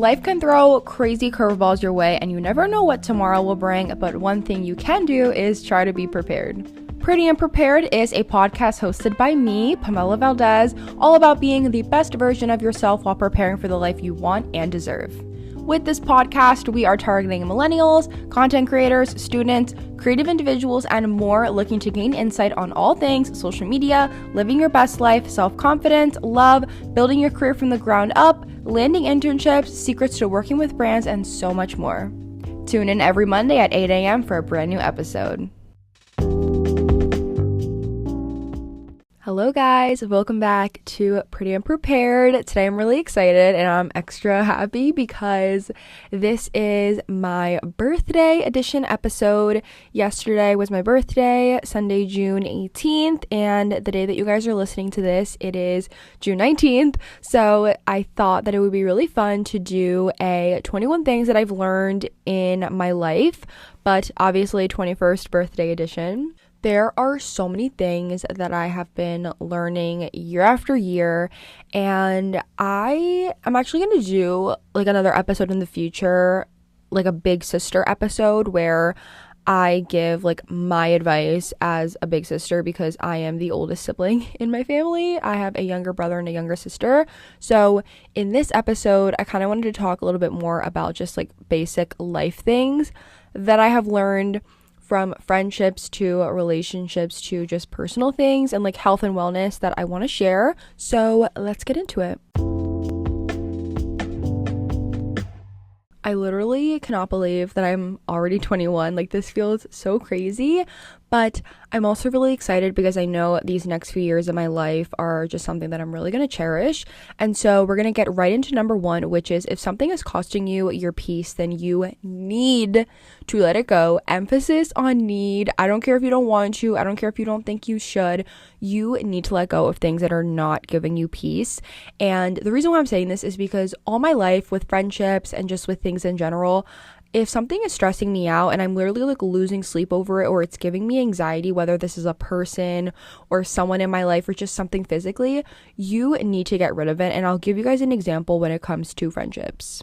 Life can throw crazy curveballs your way and you never know what tomorrow will bring, but one thing you can do is try to be prepared. Pretty and Prepared is a podcast hosted by me, Pamela Valdez, all about being the best version of yourself while preparing for the life you want and deserve. With this podcast, we are targeting millennials, content creators, students, creative individuals, and more looking to gain insight on all things social media, living your best life, self-confidence, love, building your career from the ground up, landing internships, secrets to working with brands, and so much more. Tune in every Monday at 8 a.m. for a brand new episode. Hello guys, welcome back to Pretty and Prepared. Today I'm really excited and I'm extra happy because this is my birthday edition episode. Yesterday was my birthday, Sunday, June 18th, and the day that you guys are listening to this, it is June 19th. So I thought that it would be really fun to do a 21 things that I've learned in my life, but obviously 21st birthday edition. There are so many things that I have been learning year after year, and I'm actually going to do like another episode in the future, like a big sister episode where I give like my advice as a big sister because I am the oldest sibling in my family. I have a younger brother and a younger sister. So in this episode, I kind of wanted to talk a little bit more about just like basic life things that I have learned, from friendships to relationships to just personal things and like health and wellness that I want to share. So let's get into it. I literally cannot believe that I'm already 21. Like, this feels so crazy, but I'm also really excited because I know these next few years of my life are just something that I'm really going to cherish. And so we're going to get right into number one, which is if something is costing you your peace, then you need to let it go. Emphasis on need. I don't care if you don't want to. I don't care if you don't think you should. You need to let go of things that are not giving you peace. And the reason why I'm saying this is because all my life with friendships and just with things in general, if something is stressing me out and I'm literally like losing sleep over it, or it's giving me anxiety, whether this is a person or someone in my life or just something physically, you need to get rid of it. And I'll give you guys an example when it comes to friendships.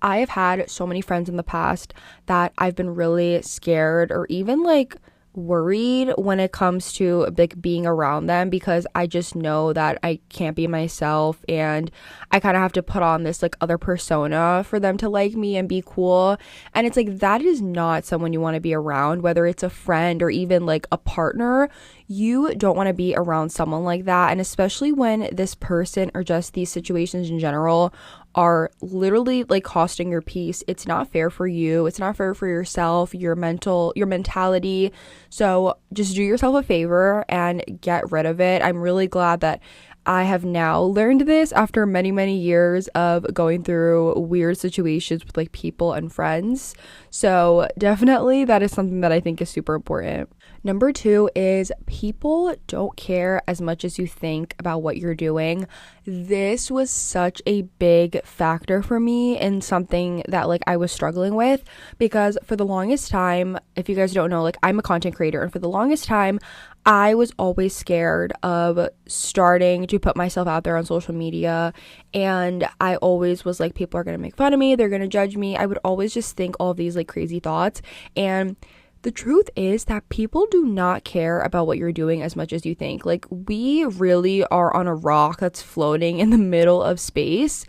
I have had so many friends in the past that I've been really scared or even like worried when it comes to like being around them, because I just know that I can't be myself and I kind of have to put on this like other persona for them to like me and be cool. And it's like, that is not someone you want to be around, whether it's a friend or even like a partner. You don't want to be around someone like that. And especially when this person or just these situations in general are literally like costing your peace. It's not fair for you. It's not fair for yourself, your mentality. So just do yourself a favor and get rid of it. I'm really glad that I have now learned this after many, many years of going through weird situations with like people and friends. So definitely that is something that I think is super important. Number two is people don't care as much as you think about what you're doing. This was such a big factor for me and something that like I was struggling with, because for the longest time, if you guys don't know, like I'm a content creator, and for the longest time, I was always scared of starting to put myself out there on social media, and I always was like, people are going to make fun of me, they're going to judge me. I would always just think all of these like crazy thoughts, and the truth is that people do not care about what you're doing as much as you think. Like, we really are on a rock that's floating in the middle of space.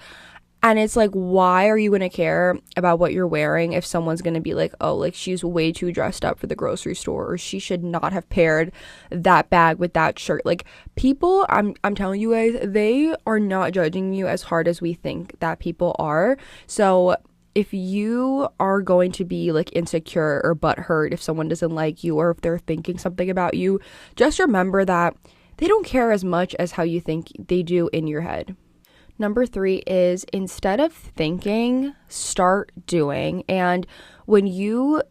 And it's like, why are you going to care about what you're wearing if someone's going to be like, oh, like she's way too dressed up for the grocery store, or she should not have paired that bag with that shirt. Like, people, I'm telling you guys, they are not judging you as hard as we think that people are. So if you are going to be like insecure or butthurt if someone doesn't like you or if they're thinking something about you, just remember that they don't care as much as how you think they do in your head. Number three is, instead of thinking, start doing. And when you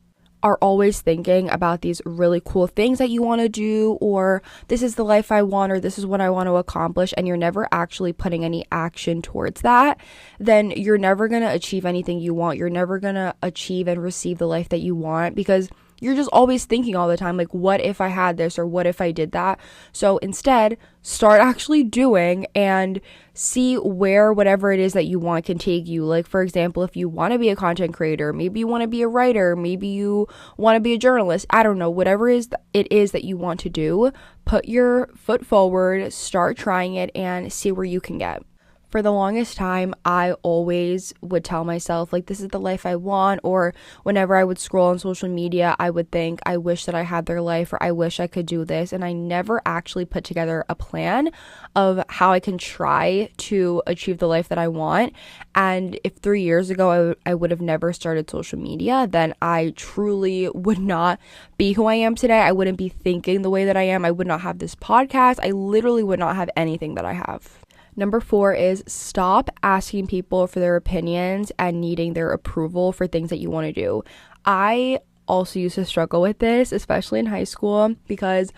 are always thinking about these really cool things that you want to do, or this is the life I want, or this is what I want to accomplish, and you're never actually putting any action towards that, then you're never going to achieve anything you want. You're never going to achieve and receive the life that you want, because you're just always thinking all the time, like, what if I had this or what if I did that? So instead, start actually doing and see where whatever it is that you want can take you. Like, for example, if you want to be a content creator, maybe you want to be a writer, maybe you want to be a journalist, I don't know, whatever it is that you want to do, put your foot forward, start trying it, and see where you can get. For the longest time, I always would tell myself, like, this is the life I want, or whenever I would scroll on social media, I would think, I wish that I had their life, or I wish I could do this, and I never actually put together a plan of how I can try to achieve the life that I want. And if 3 years ago I would have never started social media, then I truly would not be who I am today. I wouldn't be thinking the way that I am. I would not have this podcast. I literally would not have anything that I have. Number 4 is stop asking people for their opinions and needing their approval for things that you want to do. I also used to struggle with this, especially in high school, because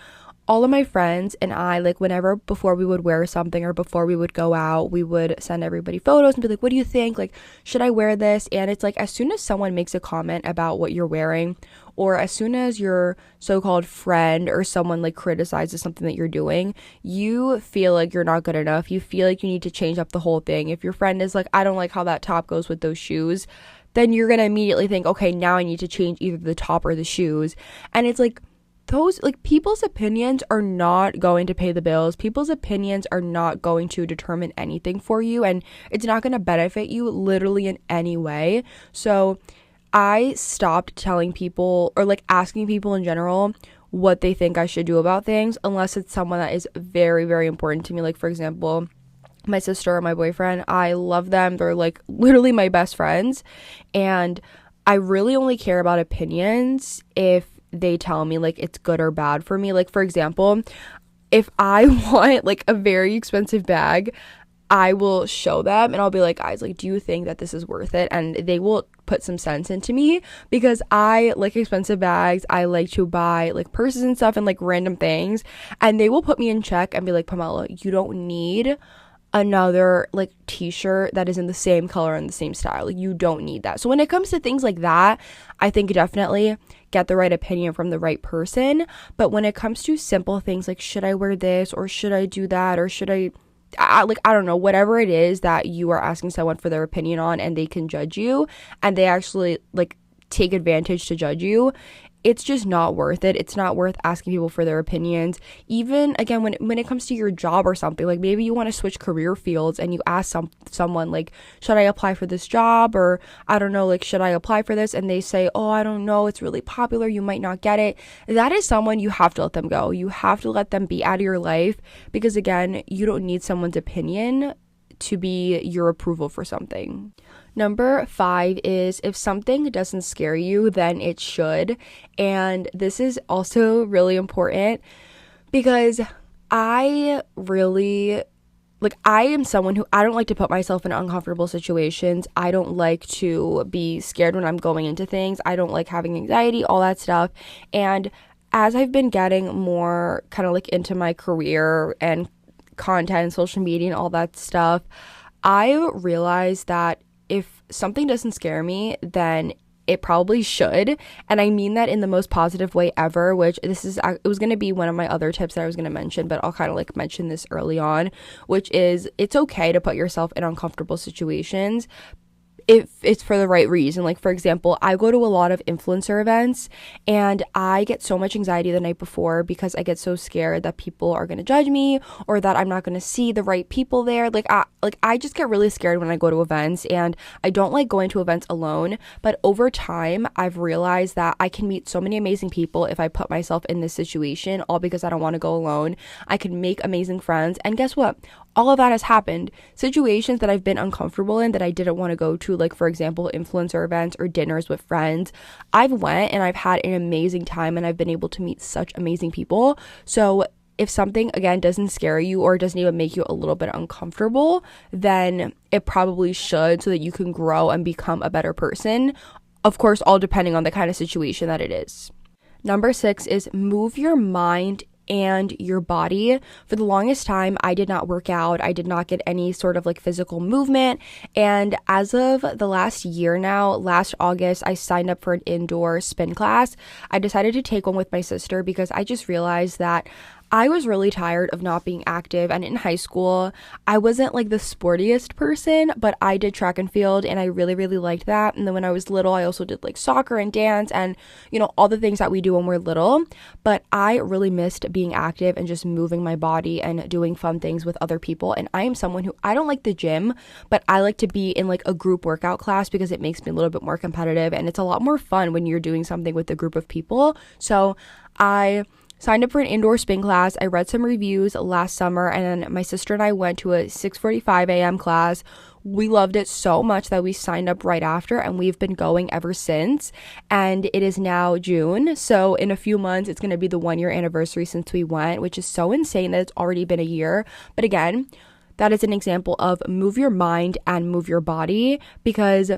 all of my friends and I, like, whenever before we would wear something or before we would go out, we would send everybody photos and be like, what do you think? Like, should I wear this? And it's like, as soon as someone makes a comment about what you're wearing, or as soon as your so-called friend or someone like criticizes something that you're doing, you feel like you're not good enough. You feel like you need to change up the whole thing. If your friend is like, I don't like how that top goes with those shoes, then you're going to immediately think, okay, now I need to change either the top or the shoes. And it's like, those, like, people's opinions are not going to pay the bills. People's opinions are not going to determine anything for you, and it's not going to benefit you literally in any way. So I stopped telling people, or like asking people in general, what they think I should do about things, unless it's someone that is very, very important to me. Like, for example, my sister or my boyfriend, I love them. They're like literally my best friends, and I really only care about opinions if they tell me like it's good or bad for me. Like, for example, if I want like a very expensive bag, I will show them and I'll be like, guys, like, do you think that this is worth it? And they will put some sense into me, because I like expensive bags. I like to buy like purses and stuff and like random things, and they will put me in check and be like, Pamela, you don't need another like t-shirt that is in the same color and the same style. Like, you don't need that. So when it comes to things like that, I think definitely get the right opinion from the right person. But when it comes to simple things like, should I wear this, or should I do that, or should I don't know, whatever it is that you are asking someone for their opinion on, and they can judge you, and they actually like take advantage to judge you, it's just not worth it. It's not worth asking people for their opinions. Even again, when it comes to your job or something, like maybe you want to switch career fields and you ask someone like, should I apply for this job, or I don't know, like, should I apply for this? And they say, oh, I don't know, it's really popular, you might not get it. That is someone you have to let them go. You have to let them be out of your life, because again, you don't need someone's opinion to be your approval for something. Number 5 is, if something doesn't scare you, then it should. And this is also really important, because I am someone who, I don't like to put myself in uncomfortable situations. I don't like to be scared when I'm going into things. I don't like having anxiety, all that stuff. And as I've been getting more kind of like into my career and content and social media and all that stuff, I realized that if something doesn't scare me, then it probably should. And I mean that in the most positive way ever, which it was going to be one of my other tips that I was going to mention, but I'll kind of like mention this early on, which is, it's okay to put yourself in uncomfortable situations if it's for the right reason. Like, for example, I go to a lot of influencer events, and I get so much anxiety the night before, because I get so scared that people are going to judge me, or that I'm not going to see the right people there. I just get really scared when I go to events, and I don't like going to events alone. But over time, I've realized that I can meet so many amazing people if I put myself in this situation, all because I don't want to go alone. I can make amazing friends, and guess what? All of that has happened. Situations that I've been uncomfortable in that I didn't want to go to, like, for example, influencer events or dinners with friends, I've went and I've had an amazing time, and I've been able to meet such amazing people. So if something, again, doesn't scare you or doesn't even make you a little bit uncomfortable, then it probably should, so that you can grow and become a better person. Of course, all depending on the kind of situation that it is. Number 6 is move your mind and your body. For the longest time, I did not work out. I did not get any sort of like physical movement. And as of the last year now, last August, I signed up for an indoor spin class. I decided to take one with my sister because I just realized that I was really tired of not being active, and in high school, I wasn't like the sportiest person, but I did track and field and I really, really liked that. And then when I was little, I also did like soccer and dance and, all the things that we do when we're little. But I really missed being active and just moving my body and doing fun things with other people. And I am someone who, I don't like the gym, but I like to be in like a group workout class because it makes me a little bit more competitive and it's a lot more fun when you're doing something with a group of people. So I signed up for an indoor spin class. I read some reviews last summer, and my sister and I went to a 6:45 a.m. class. We loved it so much that we signed up right after, and we've been going ever since. And it is now June, so in a few months it's going to be the 1-year anniversary since we went, which is so insane that it's already been a year. But again, that is an example of move your mind and move your body, because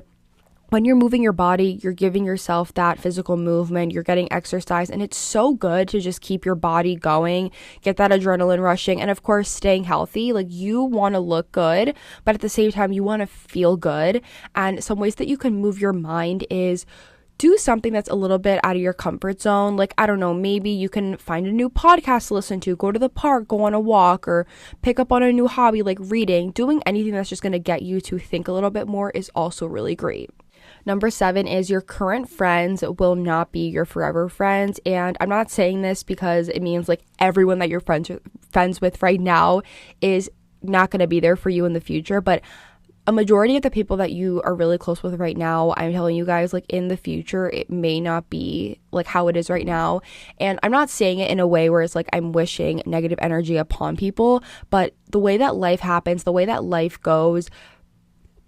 when you're moving your body, you're giving yourself that physical movement, you're getting exercise, and it's so good to just keep your body going, get that adrenaline rushing, and of course, staying healthy. Like, you want to look good, but at the same time, you want to feel good. And some ways that you can move your mind is do something that's a little bit out of your comfort zone. Like, I don't know, maybe you can find a new podcast to listen to, go to the park, go on a walk, or pick up on a new hobby like reading. Doing anything that's just going to get you to think a little bit more is also really great. Number 7 is your current friends will not be your forever friends. And I'm not saying this because it means like everyone that you're friends with right now is not going to be there for you in the future. But a majority of the people that you are really close with right now, I'm telling you guys, like in the future, it may not be like how it is right now. And I'm not saying it in a way where it's like I'm wishing negative energy upon people, but the way that life happens, the way that life goes,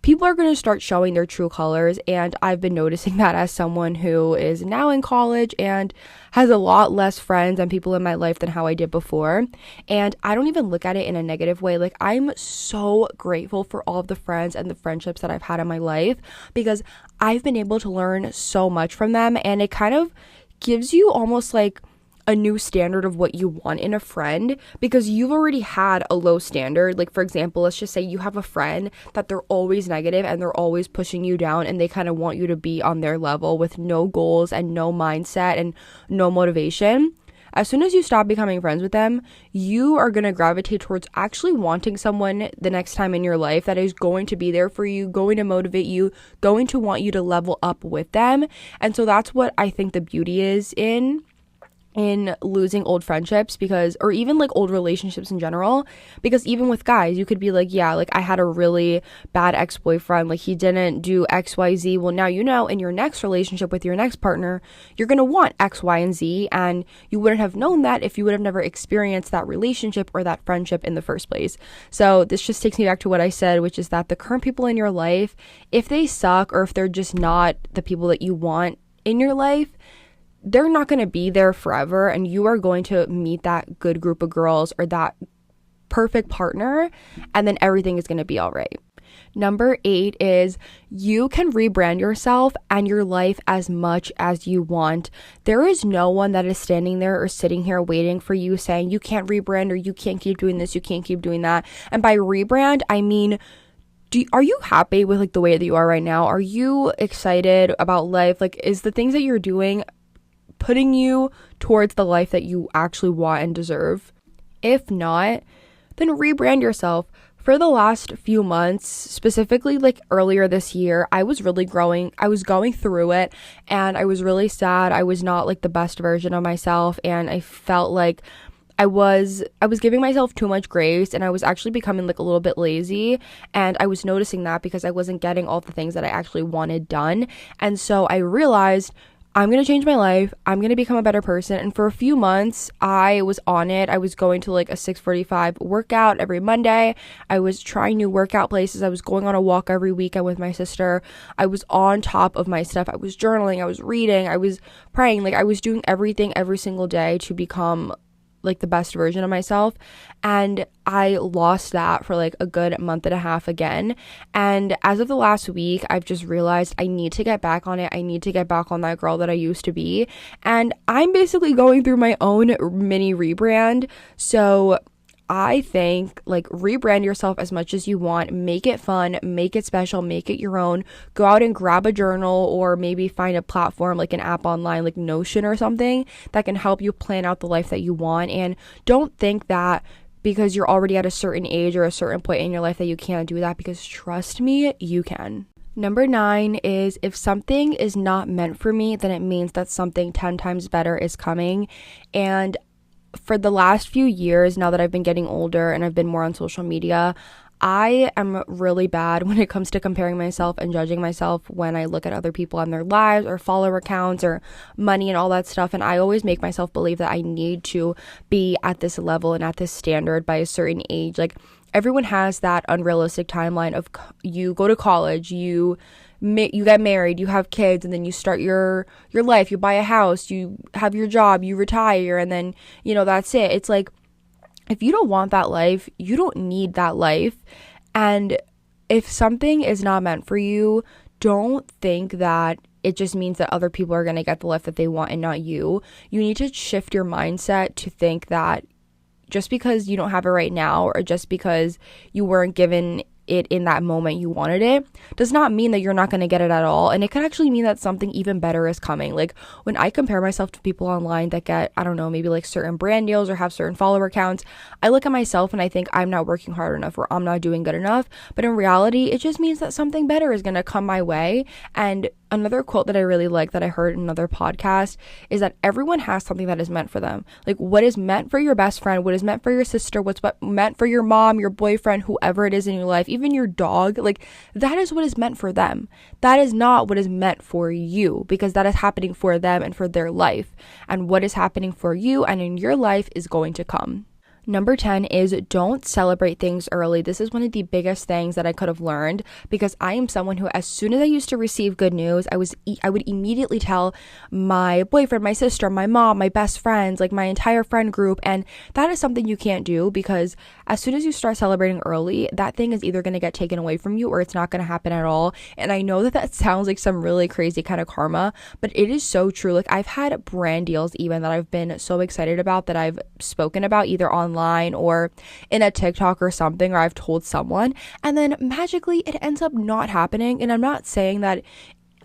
people are going to start showing their true colors. And I've been noticing that as someone who is now in college and has a lot less friends and people in my life than how I did before. And I don't even look at it in a negative way. Like, I'm so grateful for all of the friends and the friendships that I've had in my life, because I've been able to learn so much from them. And it kind of gives you almost like a new standard of what you want in a friend, because you've already had a low standard. Like, for example, let's just say you have a friend that they're always negative and they're always pushing you down, and they kind of want you to be on their level with no goals and no mindset and no motivation. As soon as you stop becoming friends with them, you are going to gravitate towards actually wanting someone the next time in your life that is going to be there for you, going to motivate you, going to want you to level up with them. And so that's what I think the beauty is in losing old friendships, because, or even like old relationships in general, because even with guys, you could be like, yeah, like I had a really bad ex-boyfriend, like he didn't do XYZ. Well, now you know in your next relationship with your next partner, you're going to want X, Y, and Z, and you wouldn't have known that if you would have never experienced that relationship or that friendship in the first place. So this just takes me back to what I said, which is that the current people in your life, if they suck or if they're just not the people that you want in your life, they're not going to be there forever, and you are going to meet that good group of girls or that perfect partner, and then everything is going to be all right. Number 8 is you can rebrand yourself and your life as much as you want. There is no one that is standing there or sitting here waiting for you saying you can't rebrand, or you can't keep doing this, you can't keep doing that. And by rebrand, I mean, are you happy with like the way that you are right now? Are you excited about life? Like, is the things that you're doing putting you towards the life that you actually want and deserve? If not, then rebrand yourself. For the last few months, specifically like earlier this year, I was really growing. I was going through it and I was really sad. I was not like the best version of myself, and I felt like I was giving myself too much grace, and I was actually becoming like a little bit lazy, and I was noticing that because I wasn't getting all the things that I actually wanted done. And so I realized I'm going to change my life. I'm going to become a better person. And for a few months, I was on it. I was going to like a 6:45 workout every Monday. I was trying new workout places. I was going on a walk every weekend with my sister. I was on top of my stuff. I was journaling. I was reading. I was praying. Like, I was doing everything every single day to become like the best version of myself, and I lost that for like a good month and a half again. And as of the last week, I've just realized I need to get back on it. I need to get back on that girl that I used to be, and I'm basically going through my own mini rebrand. So I think, like, rebrand yourself as much as you want, make it fun, make it special, make it your own. Go out and grab a journal, or maybe find a platform like an app online like Notion or something that can help you plan out the life that you want. And don't think that because you're already at a certain age or a certain point in your life that you can't do that, because trust me, you can. Number 9 is, if something is not meant for me, then it means that something 10 times better is coming. And for the last few years, now that I've been getting older and I've been more on social media, I am really bad when it comes to comparing myself and judging myself when I look at other people and their lives or follower accounts or money and all that stuff. And I always make myself believe that I need to be at this level and at this standard by a certain age. Like, everyone has that unrealistic timeline of you go to college, you get married, you have kids, and then you start your life, you buy a house, you have your job, you retire, and then, that's it. It's like, if you don't want that life, you don't need that life. And if something is not meant for you, don't think that it just means that other people are going to get the life that they want and not you. You need to shift your mindset to think that just because you don't have it right now, or just because you weren't given it in that moment you wanted it, does not mean that you're not going to get it at all. And it could actually mean that something even better is coming. Like, when I compare myself to people online that get, I don't know, maybe like certain brand deals or have certain follower counts, I look at myself and I think I'm not working hard enough, or I'm not doing good enough. But in reality, it just means that something better is going to come my way. And another quote that I really like that I heard in another podcast is that everyone has something that is meant for them. Like, what is meant for your best friend, what is meant for your sister, what's meant for your mom, your boyfriend, whoever it is in your life, even your dog, like, that is what is meant for them. That is not what is meant for you, because that is happening for them and for their life. And what is happening for you and in your life is going to come. Number 10 is, don't celebrate things early. This is one of the biggest things that I could have learned, because I am someone who, as soon as I used to receive good news, I would immediately tell my boyfriend, my sister, my mom, my best friends, like my entire friend group. And that is something you can't do, because as soon as you start celebrating early, that thing is either going to get taken away from you or it's not going to happen at all. And I know that sounds like some really crazy kind of karma, but it is so true. Like, I've had brand deals even that I've been so excited about, that I've spoken about either online or in a TikTok or something, or I've told someone, and then magically it ends up not happening. And I'm not saying that,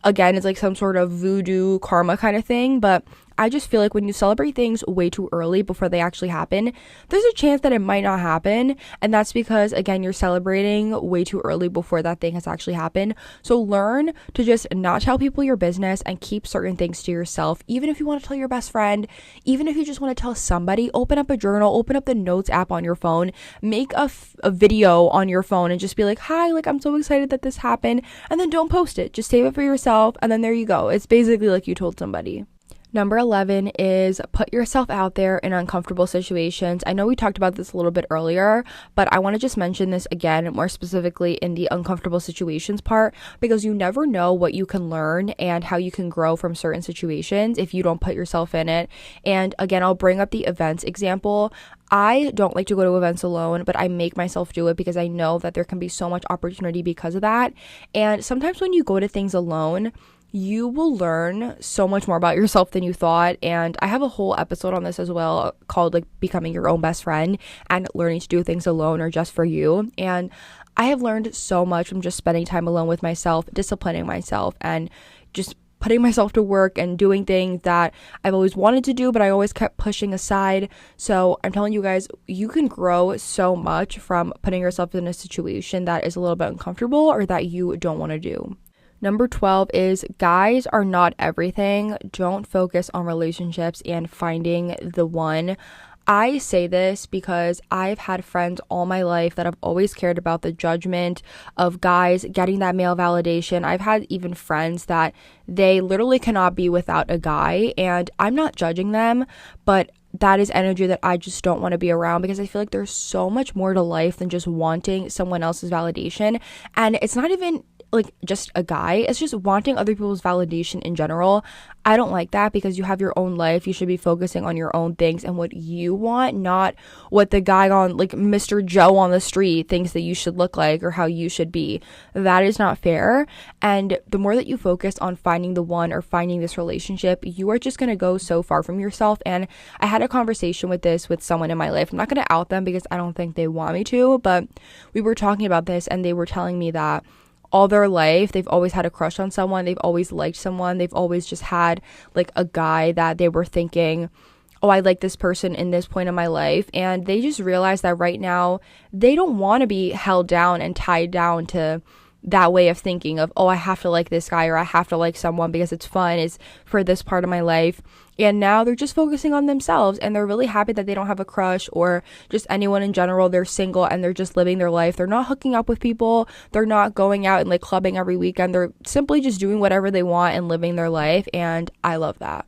again, it's like some sort of voodoo karma kind of thing, but I just feel like when you celebrate things way too early before they actually happen, there's a chance that it might not happen. And that's because, again, you're celebrating way too early before that thing has actually happened. So learn to just not tell people your business and keep certain things to yourself. Even if you want to tell your best friend, even if you just want to tell somebody, open up a journal, open up the notes app on your phone, make a video on your phone and just be like, hi, like, I'm so excited that this happened. And then don't post it. Just save it for yourself. And then there you go. It's basically like you told somebody. Number 11 is, put yourself out there in uncomfortable situations. I know we talked about this a little bit earlier, but I want to just mention this again, more specifically in the uncomfortable situations part, because you never know what you can learn and how you can grow from certain situations if you don't put yourself in it. And again, I'll bring up the events example. I don't like to go to events alone, but I make myself do it because I know that there can be so much opportunity because of that. And sometimes when you go to things alone, you will learn so much more about yourself than you thought. And I have a whole episode on this as well, called like becoming your own best friend and learning to do things alone or just for you. And I have learned so much from just spending time alone with myself, disciplining myself, and just putting myself to work and doing things that I've always wanted to do, but I always kept pushing aside. So I'm telling you guys, you can grow so much from putting yourself in a situation that is a little bit uncomfortable or that you don't want to do. Number 12 is, guys are not everything. Don't focus on relationships and finding the one. I say this because I've had friends all my life that have always cared about the judgment of guys getting that male validation. I've had even friends that they literally cannot be without a guy, and I'm not judging them, but that is energy that I just don't want to be around, because I feel like there's so much more to life than just wanting someone else's validation. And it's not even like just a guy, it's just wanting other people's validation in general. I don't like that, because you have your own life. You should be focusing on your own things and what you want, not what the guy on like Mr. Joe on the street thinks that you should look like or how you should be. That is not fair. And the more that you focus on finding the one or finding this relationship, you are just going to go so far from yourself. And I had a conversation with someone in my life. I'm not going to out them because I don't think they want me to, but we were talking about this and they were telling me that all their life they've always had a crush on someone, they've always liked someone, they've always just had like a guy that they were thinking, oh, I like this person in this point in my life. And they just realized that right now they don't want to be held down and tied down to that way of thinking of, oh, I have to like this guy or I have to like someone because it's fun, is for this part of my life. And now they're just focusing on themselves, and they're really happy that they don't have a crush or just anyone in general. They're single and they're just living their life. They're not hooking up with people. They're not going out and like clubbing every weekend. They're simply just doing whatever they want and living their life. And I love that.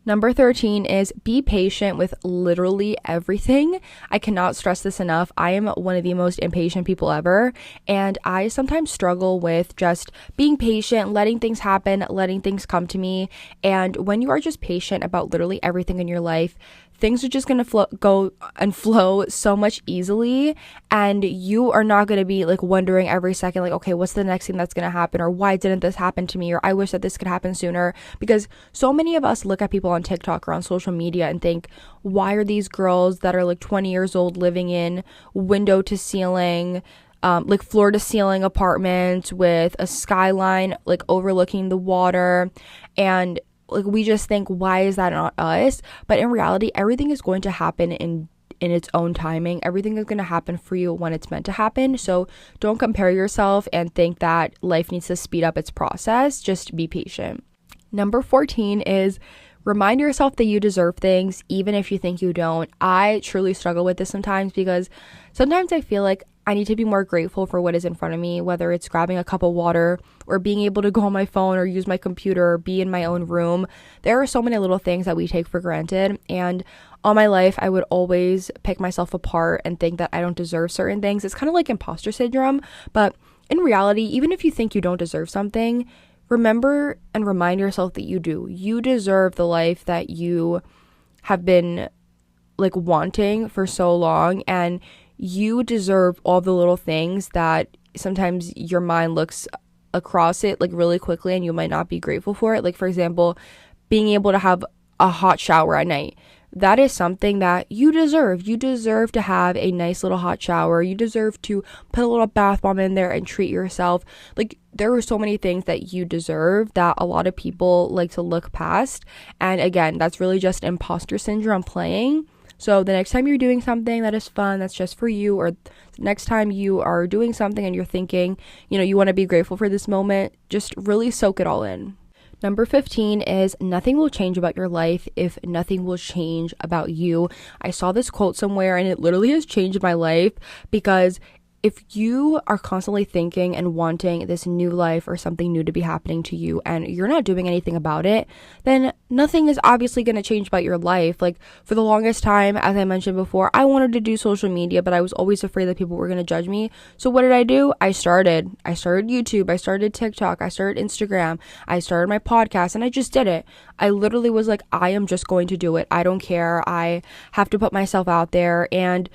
Number 13 is be patient with literally everything. I cannot stress this enough. I am one of the most impatient people ever, and I sometimes struggle with just being patient, letting things happen, letting things come to me. And when you are just patient about literally everything in your life, things are just going to go and flow so much easily, and you are not going to be like wondering every second like, okay, what's the next thing that's going to happen, or why didn't this happen to me, or I wish that this could happen sooner. Because so many of us look at people on TikTok or on social media and think, why are these girls that are like 20 years old living in window to ceiling, like floor to ceiling apartments with a skyline like overlooking the water, and like we just think, why is that not us? But in reality, everything is going to happen in its own timing. Everything is going to happen for you when it's meant to happen. So don't compare yourself and think that life needs to speed up its process. Just be patient. Number 14 is remind yourself that you deserve things even if you think you don't. I truly struggle with this sometimes, because sometimes I feel like I need to be more grateful for what is in front of me, whether it's grabbing a cup of water or being able to go on my phone or use my computer or be in my own room. There are so many little things that we take for granted, and all my life I would always pick myself apart and think that I don't deserve certain things. It's kind of like imposter syndrome, but in reality, even if you think you don't deserve something, remember and remind yourself that you do. You deserve the life that you have been like wanting for so long, and you deserve all the little things that sometimes your mind looks across it like really quickly and you might not be grateful for it. Like, for example, being able to have a hot shower at night. That is something that you deserve. You deserve to have a nice little hot shower. You deserve to put a little bath bomb in there and treat yourself. Like, there are so many things that you deserve that a lot of people like to look past. And again, that's really just imposter syndrome playing. So the next time you're doing something that is fun, that's just for you, or the next time you are doing something and you're thinking, you want to be grateful for this moment, just really soak it all in. Number 15 is nothing will change about your life if nothing will change about you. I saw this quote somewhere and it literally has changed my life, because if you are constantly thinking and wanting this new life or something new to be happening to you and you're not doing anything about it, then nothing is obviously going to change about your life. Like, for the longest time, as I mentioned before, I wanted to do social media, but I was always afraid that people were going to judge me. So what did I do? I started YouTube, I started TikTok, I started Instagram, I started my podcast, and I just did it. I literally was like, I am just going to do it. I don't care. I have to put myself out there. And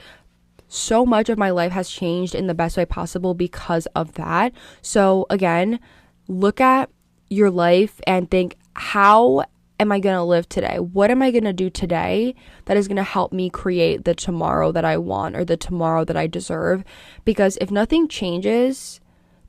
so much of my life has changed in the best way possible because of that. So again, look at your life and think, how am I going to live today? What am I going to do today that is going to help me create the tomorrow that I want or the tomorrow that I deserve? Because if nothing changes,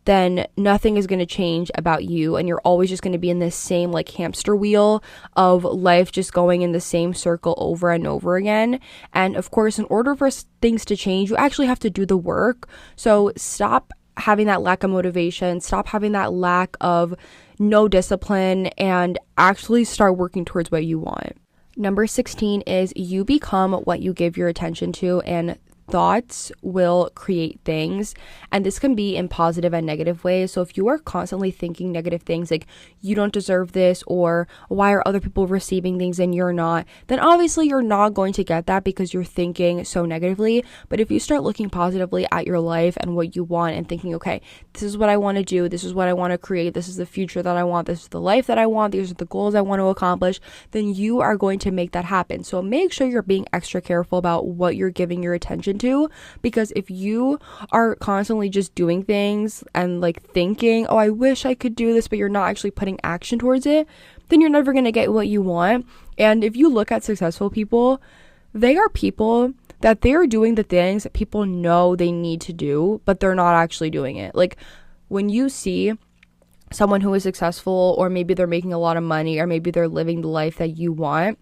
then nothing is going to change about you, and you're always just going to be in this same like hamster wheel of life, just going in the same circle over and over again. And of course, in order for things to change, you actually have to do the work. So stop having that lack of motivation, stop having that lack of no discipline, and actually start working towards what you want. Number 16 is you become what you give your attention to. And thoughts will create things, and this can be in positive and negative ways. So if you are constantly thinking negative things like you don't deserve this, or why are other people receiving things and you're not, then obviously you're not going to get that because you're thinking so negatively. But if you start looking positively at your life and what you want and thinking, okay, this is what I want to do, this is what I want to create, this is the future that I want, this is the life that I want, these are the goals I want to accomplish, then you are going to make that happen. So make sure you're being extra careful about what you're giving your attention to, because if you are constantly just doing things and like thinking, oh, I wish I could do this, but you're not actually putting action towards it, then you're never going to get what you want. And if you look at successful people, they are people that they are doing the things that people know they need to do, but they're not actually doing it. Like when you see someone who is successful, or maybe they're making a lot of money, or maybe they're living the life that you want,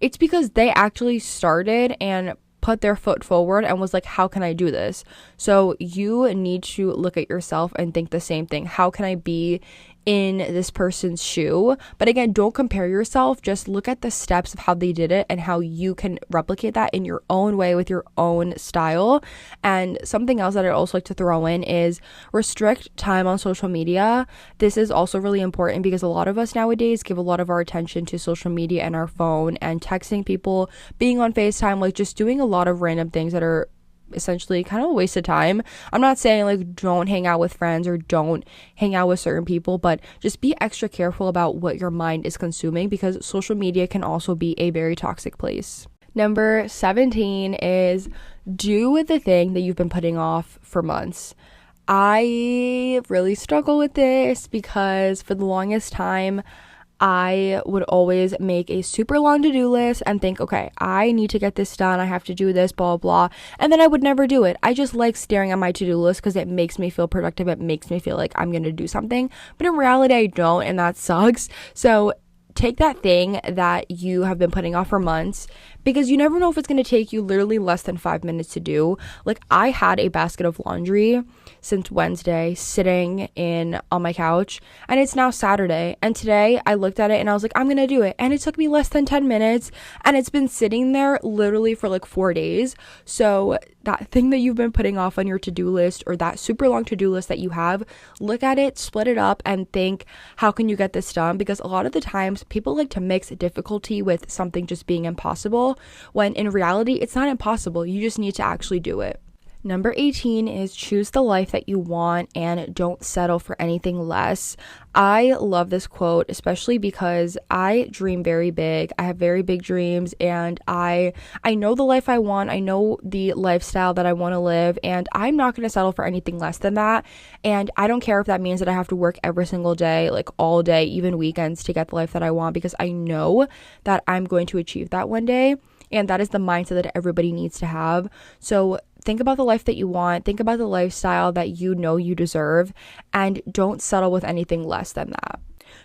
it's because they actually started and put their foot forward and was like, how can I do this? So you need to look at yourself and think the same thing. How can I be in this person's shoe? But again, don't compare yourself. Just look at the steps of how they did it and how you can replicate that in your own way with your own style. And something else that I also like to throw in is restrict time on social media. This is also really important because a lot of us nowadays give a lot of our attention to social media and our phone and texting people, being on FaceTime, like just doing a lot of random things that are essentially kind of a waste of time. I'm not saying like don't hang out with friends or don't hang out with certain people, but just be extra careful about what your mind is consuming, because social media can also be a very toxic place. Number 17 is do the thing that you've been putting off for months. I really struggle with this because for the longest time I would always make a super long to-do list and think, okay, I need to get this done, I have to do this, blah, blah, blah, and then I would never do it. I just like staring at my to-do list because it makes me feel productive, it makes me feel like I'm going to do something, but in reality I don't, and that sucks. So take that thing that you have been putting off for months, because you never know if it's going to take you literally less than 5 minutes to do. Like I had a basket of laundry since Wednesday sitting on my couch, and it's now Saturday, and today I looked at it and I was like, I'm going to do it, and it took me less than 10 minutes, and it's been sitting there literally for like 4 days. So that thing that you've been putting off on your to-do list, or that super long to-do list that you have, look at it, split it up, and think, how can you get this done? Because a lot of the times people like to mix difficulty with something just being impossible, when in reality it's not impossible. You just need to actually do it. Number 18 is choose the life that you want and don't settle for anything less. I love this quote, especially because I dream very big. I have very big dreams, and I know the life I want. I know the lifestyle that I want to live, and I'm not going to settle for anything less than that. And I don't care if that means that I have to work every single day, like all day, even weekends, to get the life that I want, because I know that I'm going to achieve that one day. And that is the mindset that everybody needs to have. So think about the life that you want. Think about the lifestyle that you know you deserve, and don't settle with anything less than that.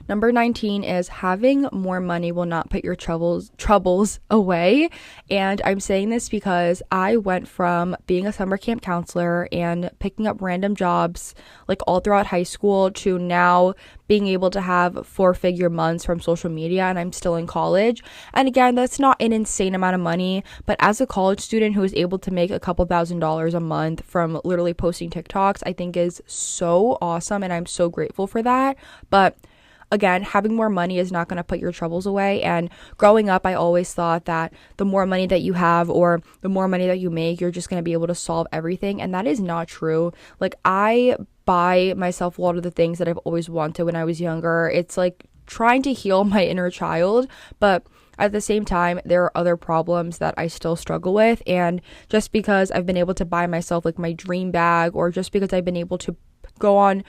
Number 19 is having more money will not put your troubles away. And I'm saying this because I went from being a summer camp counselor and picking up random jobs like all throughout high school to now being able to have 4-figure months from social media, and I'm still in college. And again, that's not an insane amount of money, but as a college student who is able to make a couple $1,000s a month from literally posting TikToks, I think is so awesome, and I'm so grateful for that. But again, having more money is not going to put your troubles away. And growing up, I always thought that the more money that you have or the more money that you make, you're just going to be able to solve everything. And that is not true. Like, I buy myself a lot of the things that I've always wanted when I was younger. It's like trying to heal my inner child, but at the same time, there are other problems that I still struggle with. And just because I've been able to buy myself like my dream bag, or just because I've been able to go on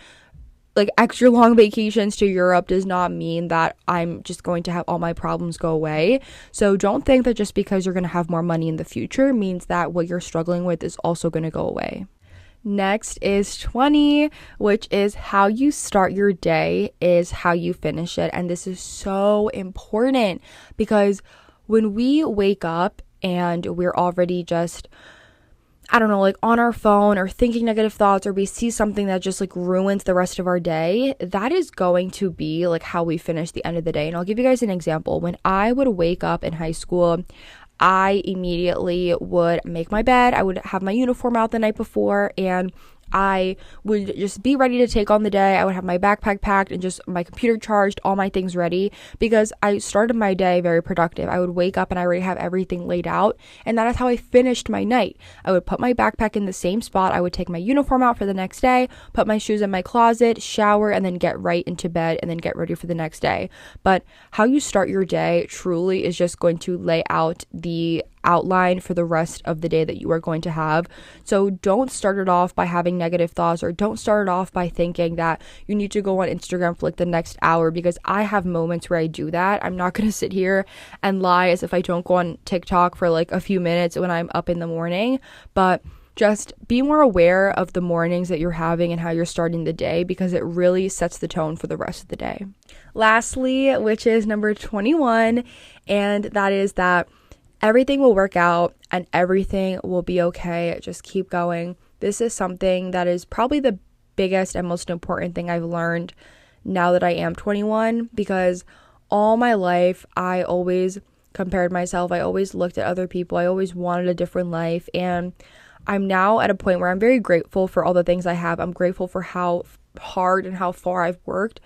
like extra long vacations to Europe, does not mean that I'm just going to have all my problems go away. So don't think that just because you're going to have more money in the future means that what you're struggling with is also going to go away. Next is 20, which is how you start your day is how you finish it. And this is so important, because when we wake up and we're already just, I don't know, like on our phone or thinking negative thoughts, or we see something that just like ruins the rest of our day, that is going to be like how we finish the end of the day. And I'll give you guys an example. When I would wake up in high school, I immediately would make my bed. I would have my uniform out the night before, and I would just be ready to take on the day. I would have my backpack packed and just my computer charged, all my things ready, because I started my day very productive. I would wake up and I already have everything laid out, and that is how I finished my night. I would put my backpack in the same spot. I would take my uniform out for the next day, put my shoes in my closet, shower, and then get right into bed and then get ready for the next day. But how you start your day truly is just going to lay out the outline for the rest of the day that you are going to have. So don't start it off by having negative thoughts, or don't start it off by thinking that you need to go on Instagram for like the next hour, because I have moments where I do that. I'm not going to sit here and lie as if I don't go on TikTok for like a few minutes when I'm up in the morning, but just be more aware of the mornings that you're having and how you're starting the day, because it really sets the tone for the rest of the day. Lastly, which is number 21, and that is that everything will work out and everything will be okay. Just keep going. This is something that is probably the biggest and most important thing I've learned now that I am 21, because all my life I always compared myself. I always looked at other people. I always wanted a different life. And I'm now at a point where I'm very grateful for all the things I have. I'm grateful for how hard and how far I've worked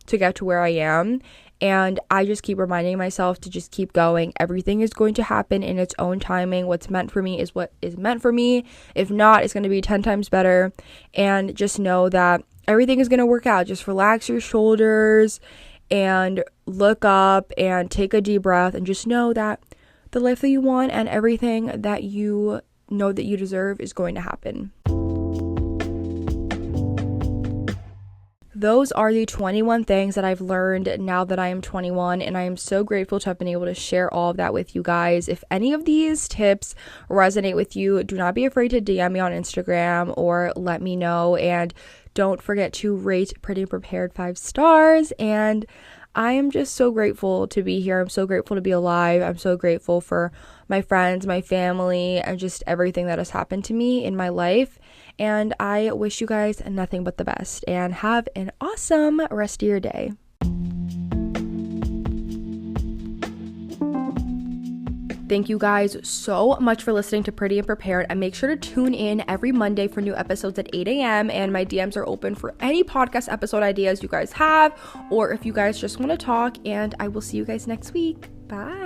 to get to where I am. And I just keep reminding myself to just keep going. Everything is going to happen in its own timing. What's meant for me is what is meant for me. If not, it's going to be 10 times better. And just know that everything is going to work out. Just relax your shoulders and look up and take a deep breath, and just know that the life that you want and everything that you know that you deserve is going to happen. Those are the 21 things that I've learned now that I am 21, and I am so grateful to have been able to share all of that with you guys. If any of these tips resonate with you, do not be afraid to DM me on Instagram or let me know, and don't forget to rate Pretty Prepared 5 stars. And I am just so grateful to be here. I'm so grateful to be alive. I'm so grateful for my friends, my family, and just everything that has happened to me in my life. And I wish you guys nothing but the best, and have an awesome rest of your day. Thank you guys so much for listening to Pretty and Prepared, and make sure to tune in every Monday for new episodes at 8 a.m. and my DMs are open for any podcast episode ideas you guys have, or if you guys just want to talk, and I will see you guys next week. Bye.